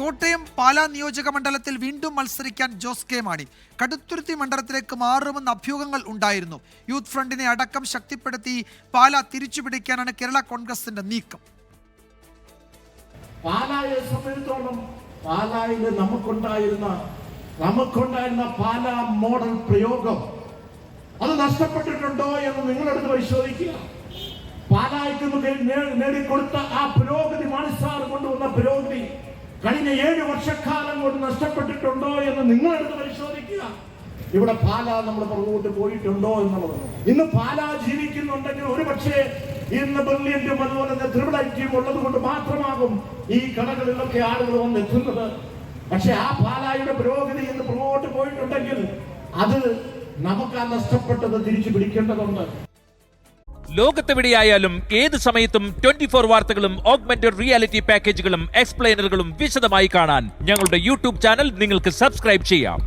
കോട്ടയം പാലാ നിയോജക മണ്ഡലത്തിൽ വീണ്ടും മത്സരിക്കാൻ ജോസ് കെ മാണി. കടുത്തുരുത്തി മണ്ഡലത്തിലേക്ക് മാറുമെന്ന അഭ്യൂഹങ്ങൾ ഉണ്ടായിരുന്നു. യൂത്ത് ഫ്രണ്ടിനെ അടക്കം ശക്തിപ്പെടുത്തി പാലാ തിരിച്ചുപിടിക്കാനാണ് കേരള കോൺഗ്രസിന്റെ നീക്കം. പാലായെ സംബന്ധിച്ചോളം പാലായിൽ നമുക്കുണ്ടായിരുന്ന പാലാ മോഡൽ പ്രയോഗം അത് നഷ്ടപ്പെട്ടിട്ടുണ്ടോ എന്ന് നിങ്ങളെടുത്ത് പരിശോധിക്കുക. പാലായ്ക്ക് നേടിക്കൊടുത്ത ആ പുരോഗതി, മാണിസാർ കൊണ്ടുവന്ന പുരോഗതി കഴിഞ്ഞ 7 വർഷക്കാലം കൊണ്ട് നഷ്ടപ്പെട്ടിട്ടുണ്ടോ എന്ന് നിങ്ങളെടുത്ത് പരിശോധിക്കുക. ഇവിടെ പാലാ നമ്മൾ പുറകോട്ട് പോയിട്ടുണ്ടോ എന്നുള്ളത്. ഇന്ന് പാലാ ജീവിക്കുന്നുണ്ടെങ്കിൽ ഒരുപക്ഷെ ഇന്ന് ബ്രില്യന്റും അതുപോലെ തന്നെ ത്രിപിൾ ഐറ്റിയും ഉള്ളത് കൊണ്ട് മാത്രമാകും ഈ കടകളിലൊക്കെ ആളുകൾ വന്നെത്തുന്നത്. പക്ഷെ ആ പാലായുടെ പുരോഗതി ഇന്ന് പുറകോട്ട് പോയിട്ടുണ്ടെങ്കിൽ അത് നമുക്ക് ആ നഷ്ടപ്പെട്ടത് തിരിച്ചു പിടിക്കേണ്ടതുണ്ട്. ലോകത്തെവിടെയായാലും ഏത് സമയത്തും 24 വാർത്തകളും ഓഗ്മെന്റഡ് റിയാലിറ്റി പാക്കേജുകളും എക്സ്പ്ലെയിനറുകളും വിശദമായി കാണാൻ ഞങ്ങളുടെ യൂട്യൂബ് ചാനൽ നിങ്ങൾക്ക് സബ്സ്ക്രൈബ് ചെയ്യാം.